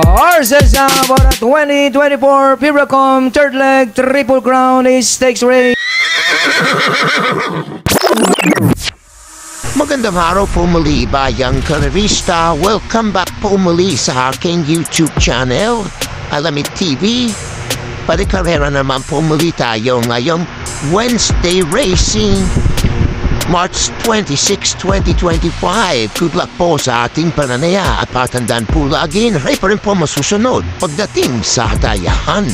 Horses for the 2024 Piracom Third Leg Triple Crown Stakes Race. Magandang araw po muli, bayang karerista. Welcome back po muli sa aking YouTube channel, Alamid TV. Parikarera naman po muli tayo ngayong Wednesday Racing, March 26, 2025. Good luck po sa ating pananaya at patandaan po lagi na pa rin po masusunod pagdating sa hatayahan.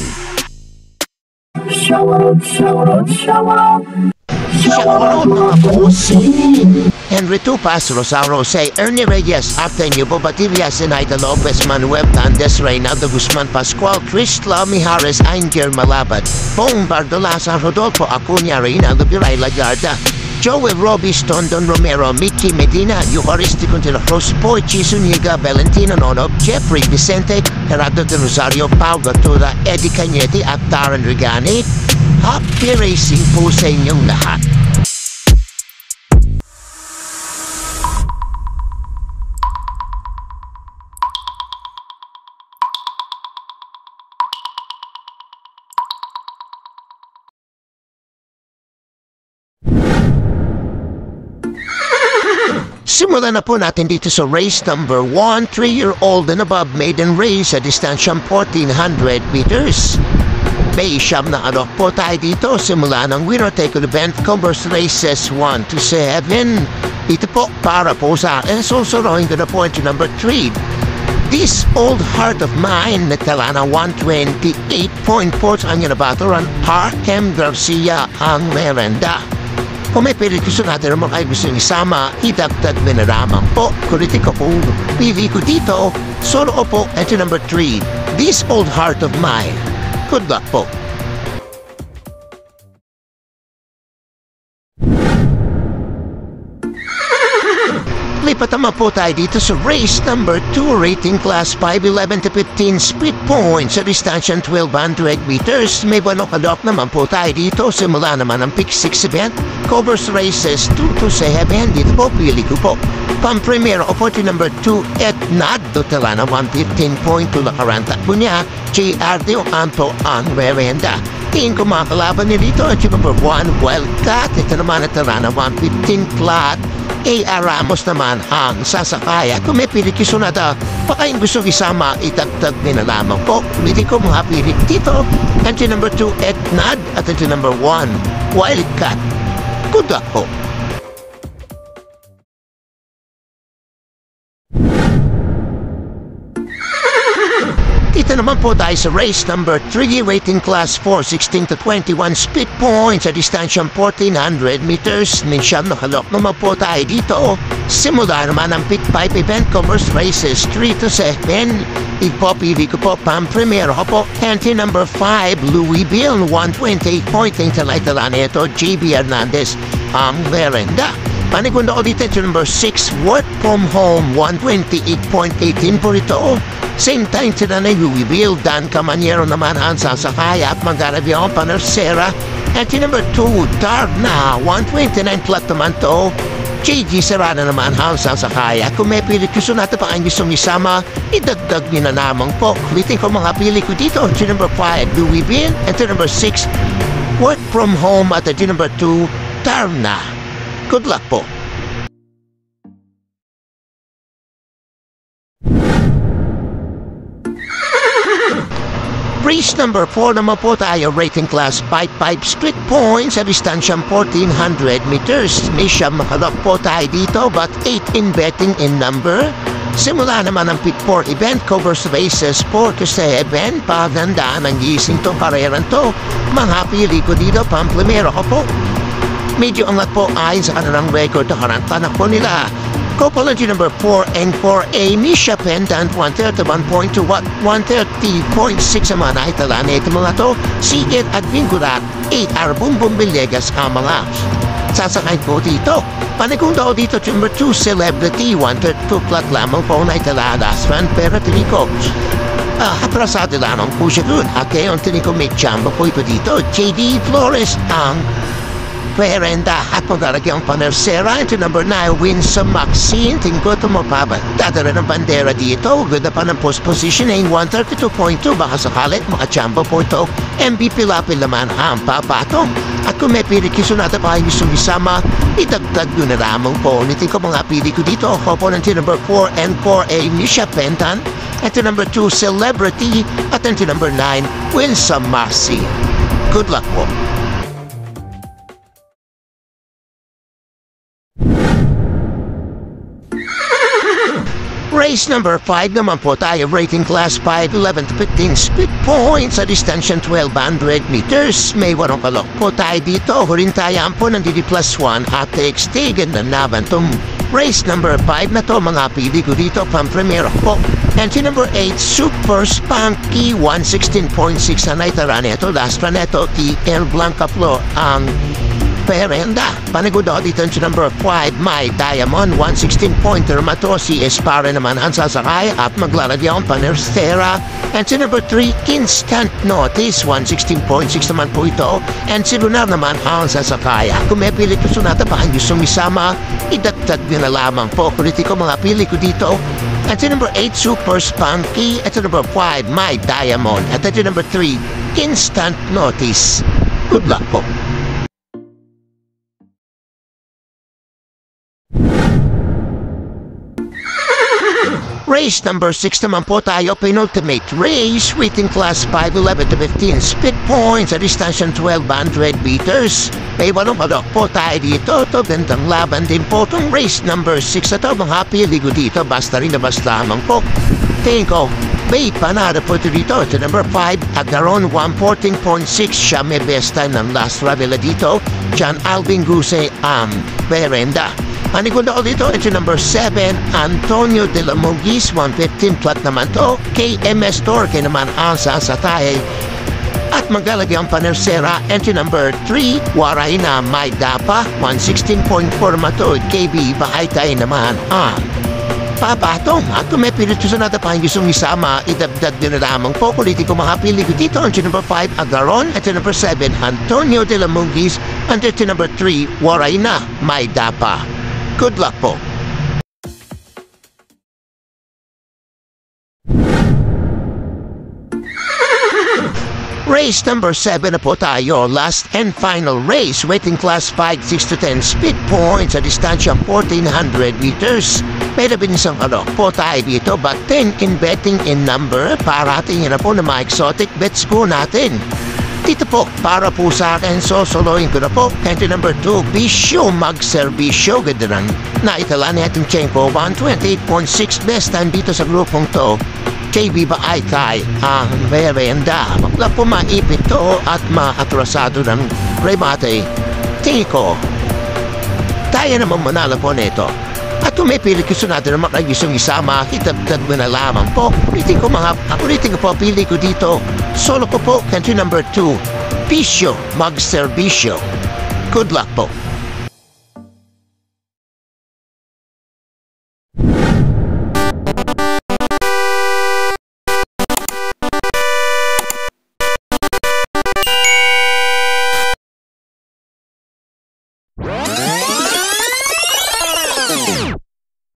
Shoutout mga bossing! Henry Tupas, Rosario Rosay, Ernie Reyes, Artenio Bobadilla, Zenaida Lopez, Manuel Tandes, Reynaldo Guzman Pascual, Tristla Mijares, Ainger Malabad, Bong Bardolaza, Rodolfo Acuña, Reynaldo Biray Lagarda, Joey Robis, Tondon Romero, Mickey Medina, Eucharistico de la Cruz, Poichi Zuniga, Valentino Nono, Jeffrey Vicente, Gerardo de Rosario, Pau Gatura, Eddie Cañete at Darren Regani. Happy racing po sa inyong lahat. Simulan na po natin dito sa race number 1, 3-year-old and above maiden race sa distansyang 1400 meters. May siyam na alok po tayo dito. Simula ng winner take event covers races 1 to 7. Dito po para po sa akin. Susurohin ko na po into number 3. This Old Heart of Mine na tala na 128.4 sa kanya na baturan. Arkem Garcia ang merenda. Kung may pilit gusto natin naman kayo gusto isama, idagdag minaramang po. Kuriti ko po, pili ko dito, solo po, ito number 3, This Old Heart of Mine. Good luck po. Lipat naman po tayo dito sa race number 2, rating class 5'11 to 15 speed points sa distansyang 1200 meters. May banok alok naman po tayo dito. Simula naman ang pick 6 event. Covers races 2 to 7. Dito po, pili ko po. Pang-premier opportunity number 2, Etnad. Dotela na 115.2 lakaran takbo niya. JR de Anto ang merenda. Tingin ko mga kalaban niya dito. At number 1, Wildcat. Ito naman at na 115 flat. A.R. Ramos naman ang sasakaya. Kung may pilit kisunada, baka yung gusto isama, itagtag din na lamang po. Pili ko mga pilit dito. Entry number 2, Etnad. At entry number 1, Wildcat. Good luck po. Dito naman po tayo sa race number 3, rating class 4, 16 to 21 speed points sa distansyang 1400 meters. Minsan nakalok naman po tayo dito. Simula naman ang pick 5 event covers races 3 to 7. Ipopili ko po pang-premier ko po. Entry number 5, Louisville, 128.8 talay-tala nito, JB Hernandez ang merenda. Panigundo ko dito ito number 6, Work From Home, 128.18 po ito. Same time sila na Louisville, Dan Camaniero naman ang sasakay at mag-arabiyong panersera. At number 2, Darna, 129 flat naman to. JG Serrano naman ang sasakay. At kung may pilit gusto natin pa ang gusto isama, idagdag niyo na namang po. Kulitin ko mga pili ko dito. At number 5, Louisville. At number 6, Work From Home. At number 2, Darna. Good luck po. Race number 4 naman po tayo, rating class 5'5 street points sa distansyang 1400 meters. May siyam makalok po tayo dito but 8 in betting in number. Simula naman ang pick 4 event covers races 4 to 7. Pagandaan ang gising tong kareran to. Mga pili ko dito, pang-primero ko po. Medyo angat po ayon sa kanilang record na karantanak po nila. Copology number 4 and 4A, Misha Pendant, 131.2 watt, 130.6 ang mga naitala na ito mga to. Sigit at Vingurat, 8R Bumbum Villegas ang mga sasakay po dito. Panigong daw dito, number 2, Celebrity, 132 flat lamang po naitala last man, pero tinikog. Atrasado lamang po siya dun. At ngayon tinikog may chamba po ito dito. JD Flores ang Verenda at maglalagyan pa Nercera. Ito number 9, Winsome Maxine. Tingko ito mo pa ba? Dadala ng bandera dito. Ganda pa ng post positioning. 132.2. Baka sakalit makachamba po ito. MVP lapil naman ang papatong. At kung may pili kiso natin pa yung gusto isama, idagdag nyo na lamang po. Ulitin ko mga pili ko dito. Opponent number 4 and 4A, Misha Pentan. Ito number 2, Celebrity. At ito number 9, Winsome Maxine. Good luck po. Race number 5 naman po tayo, rating class 5, 11 to 15 speed points sa distansya 1200 meters. May warong kalok po tayo dito. Hurintayan po ng DD plus 1 at TXT. Ganda naman itong race number 5 na to. Mga pili ko dito pang primero po. Entry number 8, Super Spunky, 116.6 ang naitara neto. Last run neto, TL Blanca Flor ang Verenda. Panigudo dito sa number 5, My Diamond, 116-pointer mato. Si Espara naman ang sasakay at maglalagyan pa Nercera. And si number 3, Instant Notice, 116.6 naman po ito. And si Lunar naman ang sasakay. Kung may pili ko sunata pa ang gusto misama, idagdag nyo na lamang po. Kuliti ko mga pili ko dito. At si number 8, Super Spunky. At si number 5, My Diamond. At si number 3, Instant Notice. Good luck po. Race number 6 naman po tayo, penultimate race, waiting class 5, 11 to 15 speed points sa distansya 1200 meters. May walong kalok po tayo dito. Ito, gandang laban din po itong race number 6 na ito. Mga pili ko dito, basta rin nabas lamang po. Tingin ko, may panada po ito dito. Ito number 5, Agaron, 114.6. Siya may best time ng last travel dito. John Alvin Guse, Verenda. Panigundo ko dito, ito number 7, Antonio de la Mugis, 115 flat naman to. KMS Torque naman ang sasatay. At maglalagyan pa Nercera, ito number 3, Waray na May Dapa, 116.4 mato. KB Bahaitay naman ang papatong. At kung may pilit sa natin pa hindi sumisama, idabdag din na lamang po. Kulitin ko mga pili ko dito. Ito number 5, Agaron. Ito number 7, Antonio de la Mugis. And ito number 3, Waray na May Dapa. Good luck po. Race number 7 na po tayo. Last and final race. Waiting class 5, 6 to 10 speed points sa distansya 1400 meters. May labing isang kalok po tayo dito. But 10 in betting in number. Para tingin na po na mga exotic bets ko natin. Dito po, para po sa akin, sosoloyin ko na po. Entry number 2, Bisyo, Magserbisyo. Ganda lang. Naitala ni ating Chenko, 128.6 best time dito sa grupong to. KB Bahaitay ang Verenda. Wala po maipit to at maatrasado ng remate. Tingin ko, tayo naman manalo po nito. At kung may pili ko natin naman kayo gustong isama, kitagdag mo na lamang po. Ulitin ko po, pili ko dito. Solo ko po, country number 2, Bisyo, Magserbisyo. Good luck po.